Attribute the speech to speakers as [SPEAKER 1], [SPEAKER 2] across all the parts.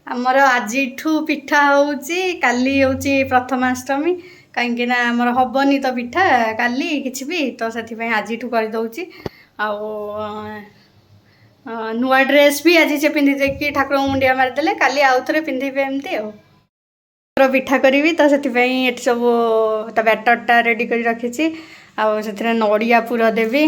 [SPEAKER 1] आमर आज पिठा होउची काली होउची प्रथमाष्टमी कहीं आमर हबनी तो पिठा काली किछि भी तो से आज कर दउची नुआ ड्रेस भी आज से पिंधि देकी ठाकुर मुंडिया मारिदेले काली आउ थे पिंधे एमती पिठा करी तो से सब बैटरटा रेडी कर रखी से नड़िया पूरा देवी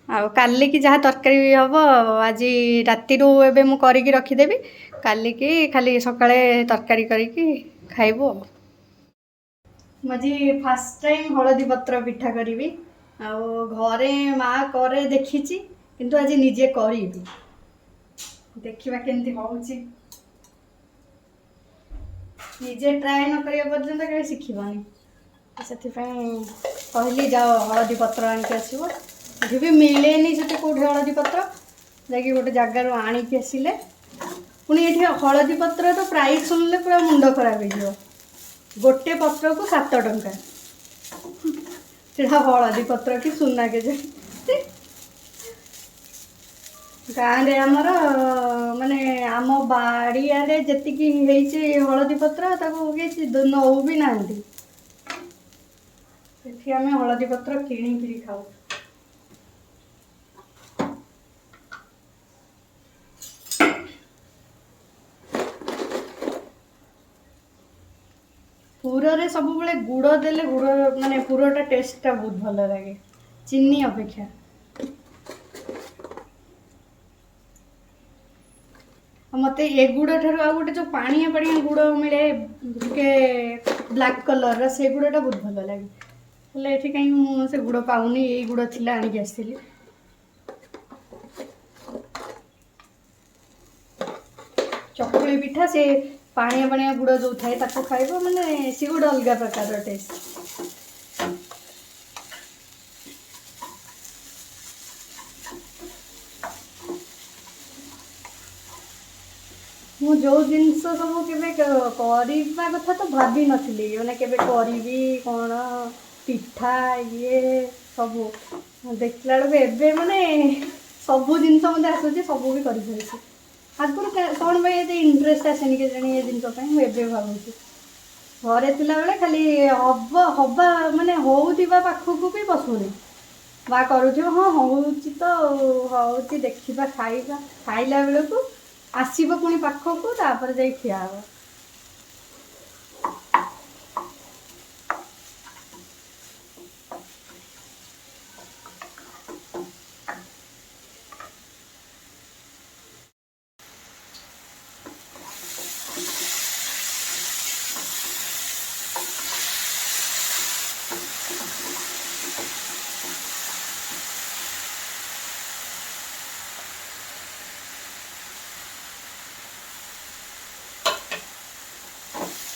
[SPEAKER 1] आउ काली की जहाँ तरकारी हम आज राति एबे मु करके रखीदेवी काली की खाली सकाळे तरकारी करके खाइबु। मजी फास्ट टाइम हलदी पत्र पिठा करी घरे माँ करे देखी किंतु आज निजे करी देखा केमती होउची निजे ट्राए न करिया पर्यंत के शिखिबनी से कहली जाओ हलदी पत्र आनिक आसो ये भी मिलेनी से कौटे हलदी पत्र जाकि गोटे जगार आणिकी आसिले पुणी ये हलदी पत्र तो प्राइस सुनले पूरा मुंड खराब हो गोटे पत्र को 7 टंका सीधा हलदी पत्र कि सुना के गाँव रे आमर माने आम बाड़िया जी हलदी पत्र नौ भी ना आम हलदी पत्र किणी खाऊ पुरे सब बेले गुड़ देले गुड़ माने पुरटा टेस्टा बहुत भल लगे चीनी अपेक्षा मत ए गुड़ ठार आ गोटे जो पानिया पानिया गुड़ मिले के ब्लैक कलर से गुड़टा बहुत भल लगे हेल्ले कहीं से गुड़ पाऊनी ये गुड़ थी आणिक आसली चकुली पिठा से पानिया पानिया गुड़ जो थाए ताको खाइबो माने सी गोटे अलग प्रकार टेस्ट मु जो जिनस सब केबे करबा कथा तो भाभी नथली माने केबे करिवि कोन पिठा ये सब देखला एबे माने सब जिनस मते आसुची सब भी करि सकै आगुर कौन भाई ये इंटरेस्ट आसेनि के जानी ये जिनस मुझे भावुँ घरे थिला बेले खाली हब हवा माने होउथिबा पाखकू भी बसुनी बा करूथि हाँ होउची तो होउची देखिबा खाइबा खाइला बेले को आसीबो पुणी पाखकू तापर जाई खिया हबा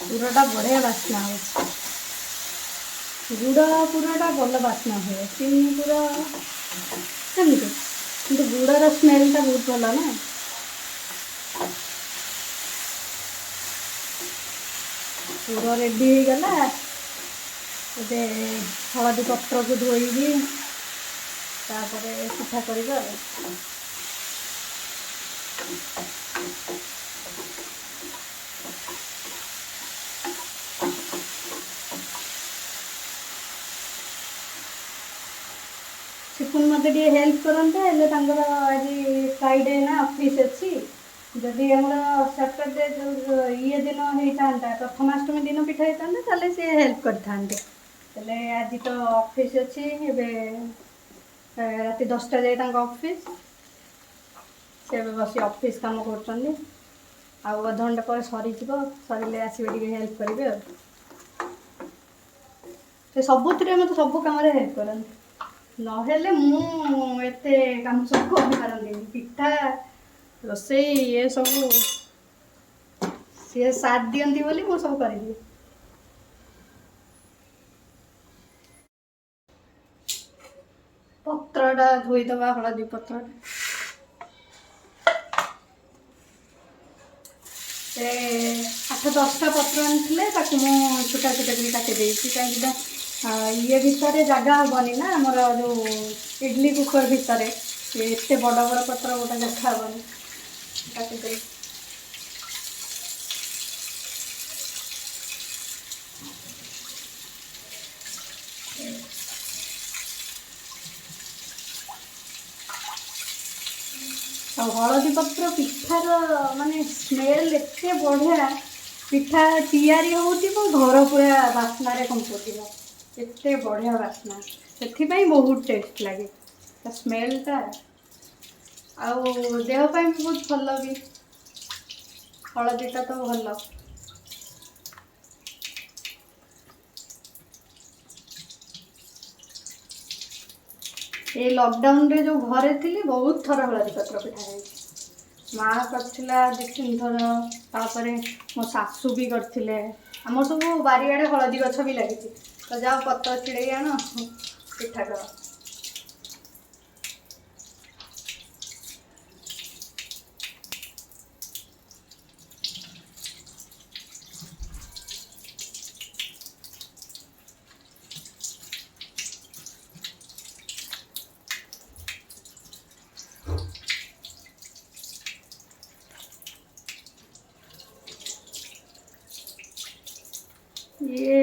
[SPEAKER 1] पुराटा बढ़िया बास्ना हो गुड़ पुराटा भल बास्ना हुए चीनी पूरा सेमती कि गुड़र स्मेलटा बहुत भल ना पूरा रेडी हो गला ए हलदी पत्र को धोइबी तापर पिठा करबा सिपुन मत हेल्प करते आज फ्राइडे ना ऑफिस अच्छी जदि सैटरडे जो ये दिन होता प्रथमाष्टमी दिन पिठा होता सी हेल्प करते आज तो ऑफिस अच्छी राति 10टा जाए ऑफिस से बस ऑफिस काम कर अधघंटे पर सरी सरिले आसवे हेल्प करेंगे सबुथ मत सब कम हेल्प करते नहेले मुझे काम सब कर पिठा रोसे ये सब सी साथ दिखती बोली मु सब करी पत्रटा धोईदबा हलदी पत्र 8-10टा पत्र आनी छोटा छोटा काटिदे कहीं ये भितर जगह हेनी ना आमर जो इडली कुकर भितर एत बड़ बड़ पत्र गोटे देखा हेनी काटिदे ଆଉ ହଳଦୀ ପତ୍ର ପିଠାର ମାନେ ସ୍ମେଲ୍ ଏତେ ବଢ଼ିଆ। ପିଠା ତିଆରି ହେଉଥିବ ଘର ପୁରା ବାସ୍ନାରେ କମ୍ପୁଥିବ, ଏତେ ବଢ଼ିଆ ବାସ୍ନା। ସେଥିପାଇଁ ବହୁତ ଟେଷ୍ଟ ଲାଗେ ତା ସ୍ମେଲ୍ଟା। ଆଉ ଦେହ ପାଇଁ ବି ବହୁତ ଭଲ ବି, ହଳଦୀଟା ତ ଭଲ। ଏ ଲକଡାଉନରେ ଯେଉଁ ଘରେ ଥିଲି ବହୁତ ଥର ହଳଦୀ ପତ୍ର ପିଠା ଖାଇଛି। ମା କରିଥିଲା 2-3 ଥର, ତାପରେ ମୋ ଶାଶୁ ବି କରିଥିଲେ। ଆମର ସବୁ ବାରିଆଡ଼େ ହଳଦୀ ଗଛ ବି ଲାଗିଛି, ତ ଯାଅ ପତ୍ର ଛିଡ଼େଇ ଆଣ ପିଠା କର। ये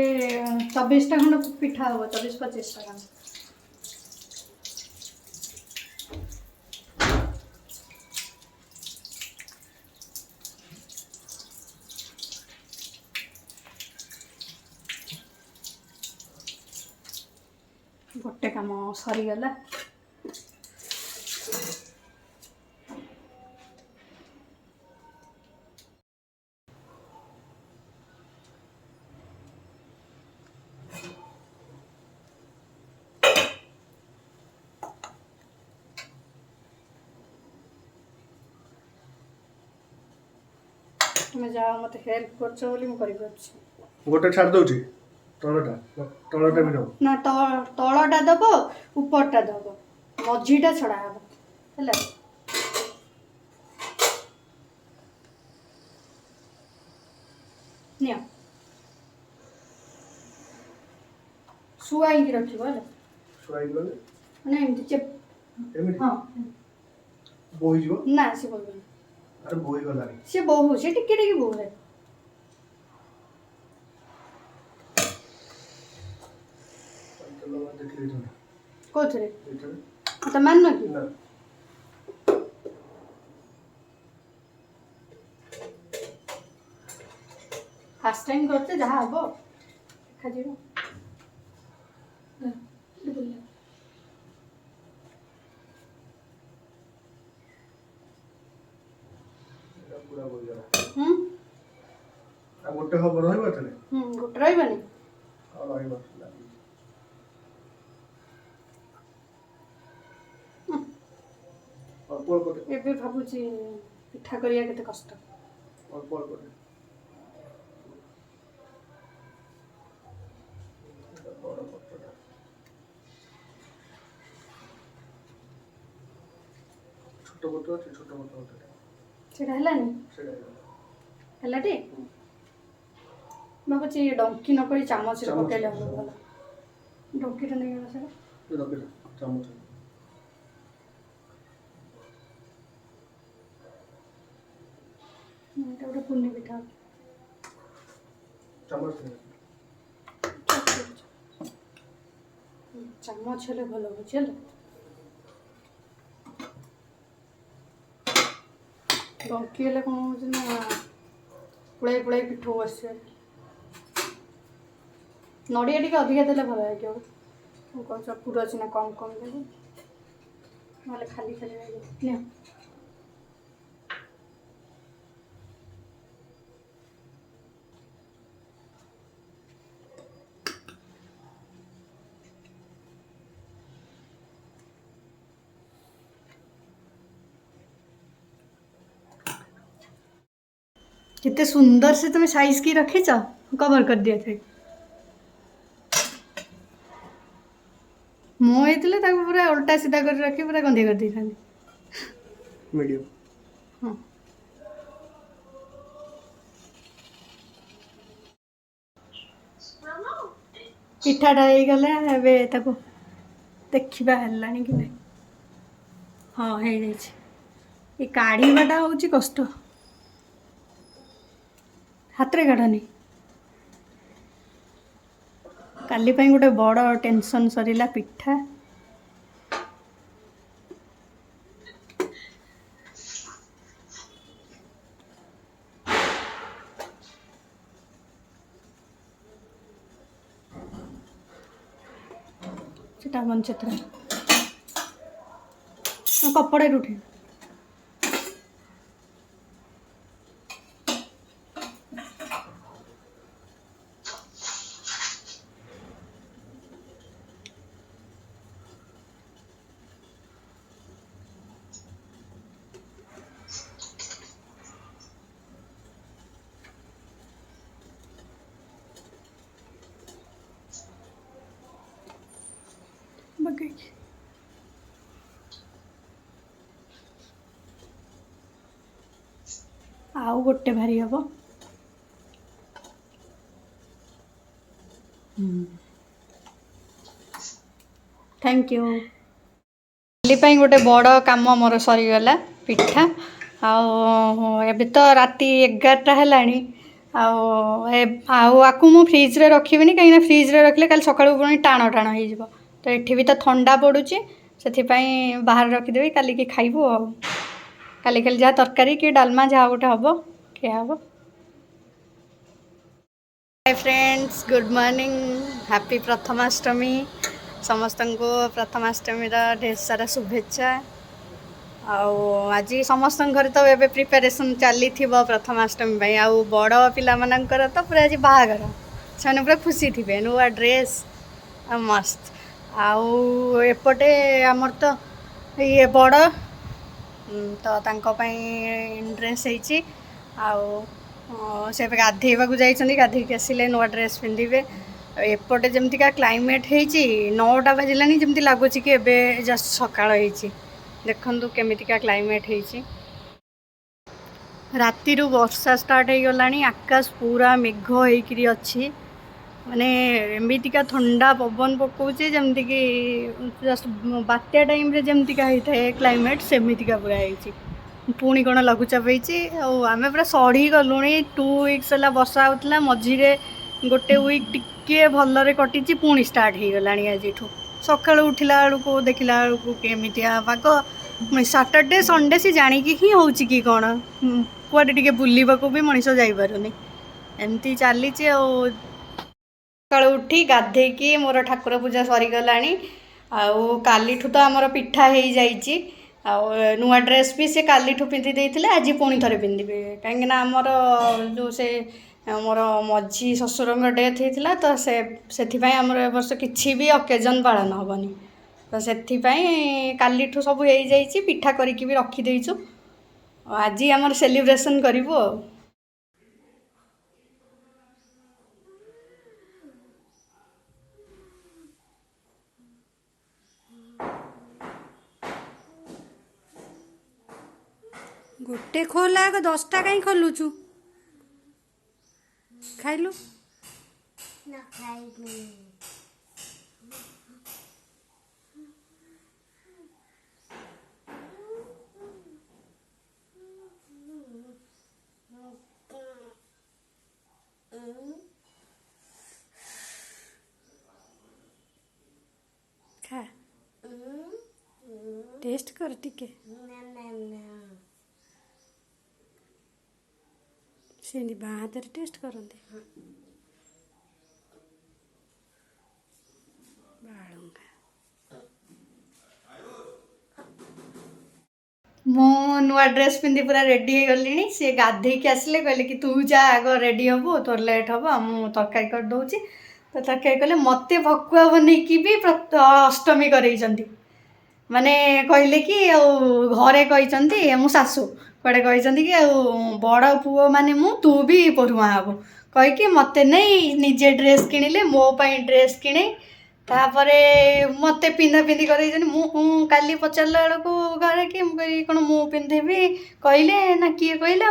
[SPEAKER 1] 24ଟା ଖଣ୍ଡ ପିଠା ହବ, 24-25ଟା ଖଣ୍ଡ। ଗୋଟେ କାମ ସରିଗଲା। তুমি ଯାଅ, ମୋତେ ହେଲ୍ପ କରୁଛ ବୋଲି ମୁଁ କରିପାରୁଛି।
[SPEAKER 2] ଗୋଟେ ଛାଡ଼ି ଦଉଛି, ତଳଟା ବି ଦବ
[SPEAKER 1] ନା, ତଳଟା ଦବ, ଉପରଟା ଦବ, ମଝିଟା ଛଡ଼ା ହବ ହେଲା। ନିଅ, ଶୁଆଇକି ରଖିବ ହେଲା।
[SPEAKER 2] ଶୁଆଇକି
[SPEAKER 1] ମାନେ ଏମିତି
[SPEAKER 2] ଏମିତି
[SPEAKER 1] ହଁ,
[SPEAKER 2] ବୋହିଯିବ।
[SPEAKER 1] ନା ସେ ବୋହିବନି,
[SPEAKER 2] ଆରେ ବୋହିଗଲାଣି।
[SPEAKER 1] ସେ ବୋହୁ, ସେ ଟିକେ ଟିକେ ବୋହେ। କୋଉଥିରେ ତ ମାନ କି? ଫାଷ୍ଟ ଟାଇମ୍ କରୁଛେ, ଯାହା ହବ ଦେଖାଯିବ।
[SPEAKER 2] ଆଉ ଗୋଟେ ହବ, ରହିବ ଏଥିରେ?
[SPEAKER 1] ଗୋଟେ ରହିବନି,
[SPEAKER 2] ରହିବ।
[SPEAKER 1] ଏବେ ଭାବୁଛି ପିଠା କରିବା କେତେ କଷ୍ଟ।
[SPEAKER 2] ଅଳ୍ପ ଅଳ୍ପ ବଡ଼ ପତ୍ରଟା ଛୋଟ ପତ୍ର ଅଛି, ଛୋଟ ପତ୍ର
[SPEAKER 1] ସେଟା ହେଲାନି,
[SPEAKER 2] ସେଇଟା
[SPEAKER 1] ହେଲାଟି। ଭାବୁଛି ଡଙ୍କି ନ କରି ଚାମଚରେ ପକେଇଲେ ହବ ଭଲ। ଡଙ୍କିଟା ନେଇଗଲା ସେଟା,
[SPEAKER 2] ଚାମଚ
[SPEAKER 1] ଏଇଟା ଗୋଟେ ପୁନି ପିଠା। ଚାମଚ ହେଲେ ଭଲ ହଉଛି ହେଲା। ଡଙ୍କି ହେଲେ କ'ଣ ହଉଛି ନା ପୁଳାଇ ପୁଳାଇ ପିଠଉ ଆସିବ। ନଡ଼ିଆ ଟିକେ ଅଧିକା ଦେଲେ ଭଲ ଲାଗିବ। ମୁଁ କହୁଛ ପୁର ଅଛି ନା କମ୍ କମ୍ ଦେବି, ନହେଲେ ଖାଲି ଖାଲି ଲାଗିବ। କେତେ ସୁନ୍ଦର ସେ ତୁମେ ସାଇଜ୍ କି ରଖିଛ, କଭର କରିଦିଅ ଏଥିରେ। ମୁଁ ହେଇଥିଲେ ତାକୁ ପୁରା ଓଲଟା ସିଧା କରି ରଖି ପୁରା ଗନ୍ଧେଇ କରିଦେଇଥାନ୍ତି।
[SPEAKER 2] ମିଡ଼ିୟମ୍।
[SPEAKER 1] ହଁ, ପିଠାଟା ହେଇଗଲା। ଏବେ ତାକୁ ଦେଖିବା ହେଲାଣି କି ନାହିଁ। ହଁ, ହେଇଯାଇଛି। ଏ କାଢ଼ିବାଟା ହେଉଛି କଷ୍ଟ, ହାତରେ କାଢ଼ନି। କାଲି ପାଇଁ ଗୋଟେ ବଡ଼ ଟେନସନ୍ ସରିଲା, ପିଠା। ସେଟା ହବନି ସେଥିରେ କପଡ଼ାରେ ଉଠେ। बगैच ଆଉ ଗୋଟେ ଭାରି ହବ। Thank you. କାଲି ପାଇଁ ଗୋଟେ ବଡ଼ କାମ ମୋର ସରିଗଲା ପିଠା। ଆଉ ଏବେ ତ ରାତି 11ଟା ହେଲାଣି। ଆଉ ଆକୁ ମୁଁ ଫ୍ରିଜ୍ରେ ରଖିବିନି, କାହିଁକିନା ଫ୍ରିଜ୍ରେ ରଖିଲେ କାଲି ସକାଳୁ ପୁଣି ଟାଣ ଟାଣ ହେଇଯିବ। ତ ଏଠି ବି ତ ଥଣ୍ଡା ପଡ଼ୁଛି, ସେଥିପାଇଁ ବାହାରେ ରଖିଦେବି, କାଲିକି ଖାଇବୁ। ଆଉ କାଲି ଯାହା ତରକାରୀ କି ଡାଲମା ଯାହା ଗୋଟେ ହେବ ଖିଆ ହେବ। Hi friends, good morning, happy Prathamashtami. समस्तंको प्रथमाष्टमी ढेर सारा शुभेच्छा। आज समस्त घर तो ये प्रिपेरेसन चली प्रथमाष्टमी आउ बड़ पिलामानंकर तो पूरा आज बाहागर से पूरा खुशी थे, नुआ ड्रेस मस्त। आउ एपटे आमर तो ये बड़ तो ड्रेस होती से गाधेवा जाइए, गाधे आसिले नुआ ड्रेस पिंधे। एपटे जमतीका क्लाइमेट होती 9टा बाजिला जमती लगुच कि एबे जस्ट सकाळ होती। देखु केमितिका क्लाइमेट होती। राति वर्षा स्टार्ट हो गला, आकाश पूरा मेघ होकरी अच्छी, माने एमतीका ठंडा पवन पकाउे जमती कि जस्ट बात्या टाइम रे जमतीका होता है क्लाइमेट, सेमितिका पूरा होती। पुणी कौन लघुचाप होती, आम पूरा सढ़ी गलु। 2 वीक्स है वर्षा होता, मझे गोटे वीक टिके भलरे कटी, पुणी स्टार्ट हो गला। आज सका उठला बेलू देखला बेलू केमितिया पाग। सैटरडे संडे सी जाणिकी ही हो कि कौन कुआडे टिके बुलवाक भी मनीष जापारूनी, एमती चली। सका उठी गाधेकी मोर ठाकुर पूजा सरीगला। काली तो आमर पिठा हो जाइए, नुआ ड्रेस भी से काली पिंधि देते, आज पुणी थे पिंधे, कहीं आमर जो से मोर मझी ससुर डेथ होता, तो से आमर ए वर्ष किसी भी ओकेजन पालन हेनी। तो से काली सब हो जाइए, पिठा करके भी रखीदेचु। आज आमर सेलिब्रेशन करूँ। गोटे खोला आग 10टा कहीं खोलुचु खाइलु ना खाइबे। खा टेस्ट कर टिके से बाहादे टेस्ट करते मो नुआ ड्रेस पिंधि पूरा रेडी हो गली। सी गाधेक आसिले कहले कि तू जा आग रेडी हबू, तोर लेट हम मु तरकारी कर दूची। तो तरकारी कले मत भकुआ बनईकी भी अष्टमी करई, माने कहले कि घरे कही मो सासू कड़े कही कि बड़ पुओ माने मु तू भी परुआ हबू कहीकि मत नहीं निजे ड्रेस किणिले, मो पाई ड्रेस किणे। तापरे मत पिंधा पिंधि कर काली पचारा बेलू घरे कि कौन मु पिंधेबी कहले ना किए कहले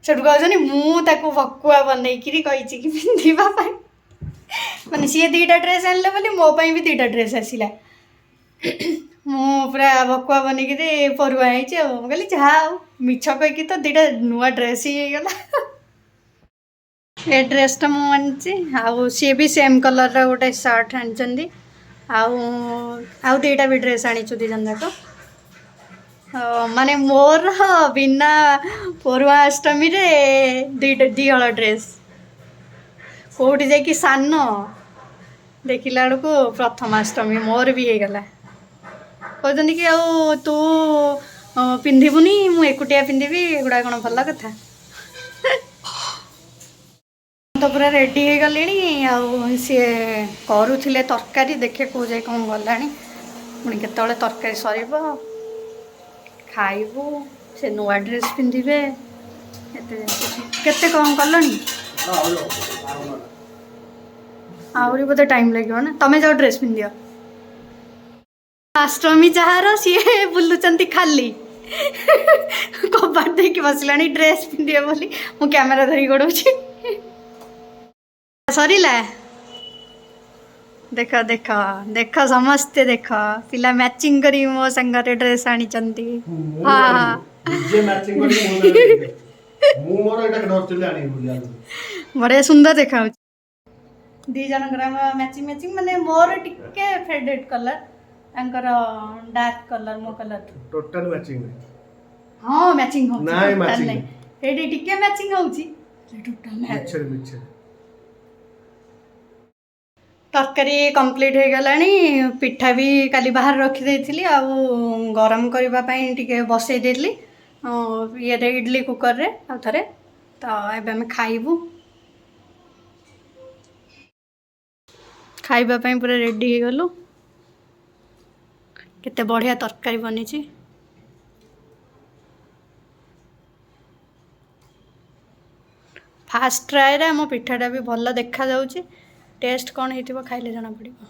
[SPEAKER 1] से कहते मुझे भकुआ बनईकि कही कि पिंधापी। माने सी 2टा ड्रेस आनले बोली मो पाई भी 2टा ड्रेस आसला। मु पूरा भकुआ बनिकी परुआ होली जहा मिछ कहीकि तो 2टा नुआ ड्रेस ही गला। ये ड्रेसटा मुझे आउ सी भी सेम कलर गोटे सर्ट आनी, आउ 2टा भी ड्रेस आनी 2 जन जाक। माने मोर बिना परुआ अष्टमी रे 2 हल ड्रेस कौटी जाकि सान देखिला बेलू प्रथमाष्टमी मोर भी होगला कहते कि आउ तू पिंधिबुनी मु एकुटिया पिंधिबी एगुड़ा कौन भल कथा तो पूरा रेडी हो गली आउ सी करुले तरकारी देखे कौ जाए कौन गलानी पुणी केतले तरकारी सर खाइबू से नुआ ड्रेस पिंधिबे केते कौन कलनी आहरी बोधे टाइम लगे ना तमें जाओ ड्रेस पिंधि अष्टमी जार सी बुलुंट खाली कबाट दे बसला ड्रेस पिंधे बोली मु कैमेरा धरी गोड़े सरीला देख देख देख समस्ते देख पिला मैचिंग करी मो संगरे ड्रेस आनी चंती हाँ बड़े सुंदर देखा दी जन मैचिंग मैचिंग माने मोर टिके फेडेड कलर तांकर डार्क कलर मो कलर
[SPEAKER 2] टोटल मैचिंग
[SPEAKER 1] हां मैचिंग हो
[SPEAKER 2] नहीं मैचिंग
[SPEAKER 1] एडी टिके मैचिंग होउची टोटल
[SPEAKER 2] मिक्सर मिक्सर
[SPEAKER 1] तरकारी कंप्लीट हो गलानी पिठा भी काली बाहर रखी देइथिली आ गरम करबा पई टिके बसई देली ये इडली कुकर रे आ थरे तो एबे हम खाइबू खाइबा पई पूरा रेडी हो गलु केते बढ़िया तरकारी बनी छी फास्ट ट्राए रे मो पिठाटा भी भल देखा जाउची टेस्ट कौन होइतिबो खाइले जाना पड़िबो।